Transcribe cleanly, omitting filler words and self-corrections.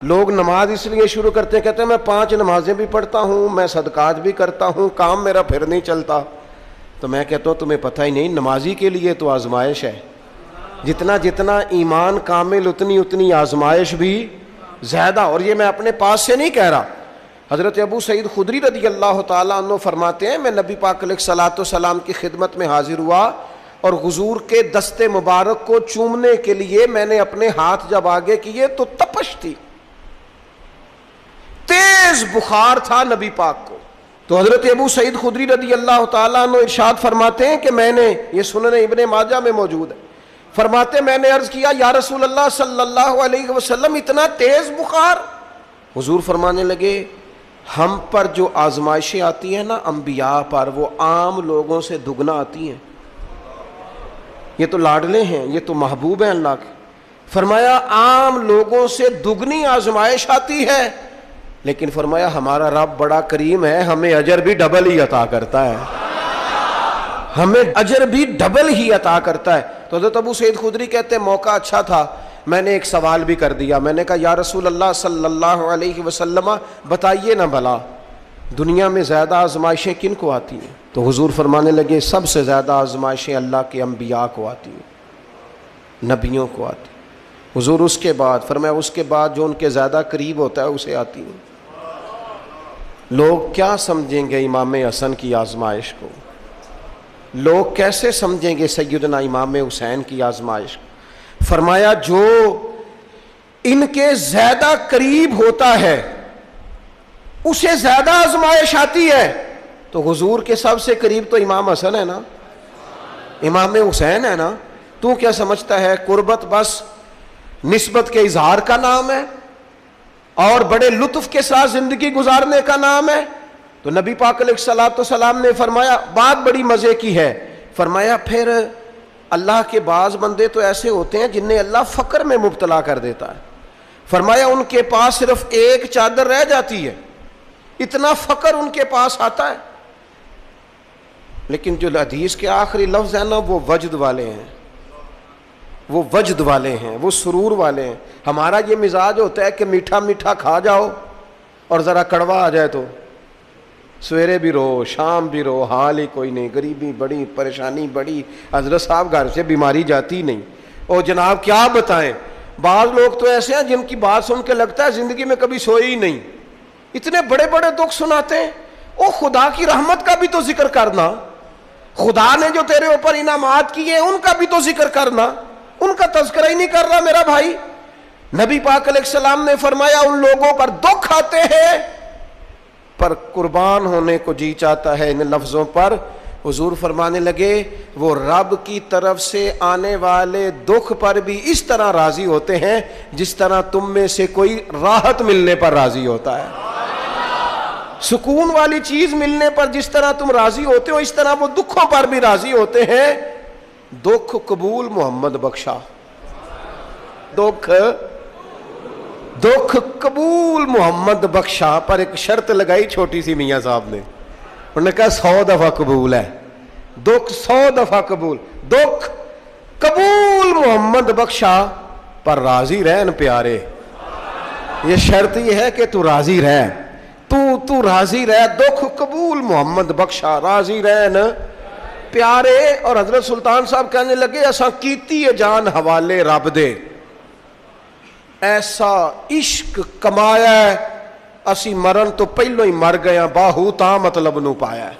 لوگ نماز اس لیے شروع کرتے ہیں، کہتے ہیں میں 5 نمازیں بھی پڑھتا ہوں، میں صدقات بھی کرتا ہوں، کام میرا پھر نہیں چلتا۔ تو میں کہتا ہوں تمہیں پتہ ہی نہیں، نمازی کے لیے تو آزمائش ہے، جتنا جتنا ایمان کامل اتنی آزمائش بھی زیادہ۔ اور یہ میں اپنے پاس سے نہیں کہہ رہا، حضرت ابو سعید خدری رضی اللہ تعالیٰ عنہ فرماتے ہیں میں نبی پاک علیہ الصلوۃ والسلام کی خدمت میں حاضر ہوا اور حضور کے دست مبارک کو چومنے کے لیے میں نے اپنے ہاتھ جب آگے کیے تو تپش تھی، تیز بخار تھا نبی پاک کو۔ تو حضرت ابو سعید خدری رضی اللہ تعالیٰ عنہ ارشاد فرماتے ہیں کہ میں نے، یہ سنن ابن ماجہ میں موجود ہے، فرماتے میں نے عرض کیا یا رسول اللہ صلی اللہ علیہ وسلم اتنا تیز بخار؟ حضور فرمانے لگے ہم پر جو آزمائشیں آتی ہیں نا انبیاء پر، وہ عام لوگوں سے دگنا آتی ہیں۔ یہ تو لاڈلے ہیں، یہ تو محبوب ہیں اللہ کے۔ فرمایا عام لوگوں سے دگنی آزمائش آتی ہے، لیکن فرمایا ہمارا رب بڑا کریم ہے، ہمیں اجر بھی ڈبل ہی عطا کرتا ہے، ہمیں اجر بھی ڈبل ہی عطا کرتا ہے۔ تو حضرت ابو سعید خدری کہتے ہیں موقع اچھا تھا، میں نے ایک سوال بھی کر دیا، میں نے کہا یا رسول اللہ صلی اللہ علیہ وسلم بتائیے نا بھلا دنیا میں زیادہ آزمائشیں کن کو آتی ہیں؟ تو حضور فرمانے لگے سب سے زیادہ آزمائشیں اللہ کے انبیاء کو آتی ہیں، نبیوں کو آتی ہیں۔ حضور اس کے بعد فرمایا اس کے بعد جو ان کے زیادہ قریب ہوتا ہے اسے آتی ہیں۔ لوگ کیا سمجھیں گے امام حسن کی آزمائش کو؟ لوگ کیسے سمجھیں گے سیدنا امام حسین کی آزمائش کو؟ فرمایا جو ان کے زیادہ قریب ہوتا ہے اسے زیادہ آزمائش آتی ہے۔ تو حضور کے سب سے قریب تو امام حسن ہے نا، امام حسین ہے نا، تو کیا سمجھتا ہے قربت بس نسبت کے اظہار کا نام ہے اور بڑے لطف کے ساتھ زندگی گزارنے کا نام ہے؟ تو نبی پاک علیہ الصلوۃ والسلام نے فرمایا بات بڑی مزے کی ہے، فرمایا پھر اللہ کے بعض بندے تو ایسے ہوتے ہیں جنہیں اللہ فقر میں مبتلا کر دیتا ہے۔ فرمایا ان کے پاس صرف ایک چادر رہ جاتی ہے، اتنا فقر ان کے پاس آتا ہے، لیکن جو حدیث کے آخری لفظ ہیں نا وہ وجد والے ہیں، وہ وجد والے ہیں، وہ سرور والے ہیں۔ ہمارا یہ مزاج ہوتا ہے کہ میٹھا میٹھا کھا جاؤ اور ذرا کڑوا آ جائے تو سویرے بھی رو شام بھی رو، حال ہی کوئی نہیں، غریبی بڑی، پریشانی بڑی، حضرت صاحب گھر سے بیماری جاتی نہیں۔ اور جناب کیا بتائیں، بعض لوگ تو ایسے ہیں جن کی بات سن کے لگتا ہے زندگی میں کبھی سوئے ہی نہیں، اتنے بڑے بڑے دکھ سناتے ہیں۔ او خدا کی رحمت کا بھی تو ذکر کرنا، خدا نے جو تیرے اوپر انعامات کیے ان کا بھی تو ذکر کرنا، ان کا تذکرہ ہی نہیں کر رہا میرا بھائی۔ نبی پاک علیہ السلام نے فرمایا ان لوگوں پر دکھ آتے ہیں پر قربان ہونے کو جی چاہتا ہے ان لفظوں پر۔ حضور فرمانے لگے وہ رب کی طرف سے آنے والے دکھ پر بھی اس طرح راضی ہوتے ہیں جس طرح تم میں سے کوئی راحت ملنے پر راضی ہوتا ہے، سکون والی چیز ملنے پر جس طرح تم راضی ہوتے ہو اس طرح وہ دکھوں پر بھی راضی ہوتے ہیں۔ دکھ قبول محمد بخشا، دکھ قبول محمد بخشا، پر ایک شرط لگائی چھوٹی سی میاں صاحب نے، انہوں نے کہا 100 دفعہ قبول ہے، دکھ 100 دفعہ قبول، دکھ قبول محمد بخشا پر راضی رہن پیارے۔ یہ شرط یہ ہے کہ تو راضی رہ، تو راضی رہ، دکھ قبول محمد بخشا، راضی رہن پیارے۔ اور حضرت سلطان صاحب کہنے لگے اساں کیتی ہے جان حوالے رب دے، ایسا عشق کمایا ہے اسی مرن تو پہلو ہی مر گیا، باہو تا مطلب نو پایا ہے۔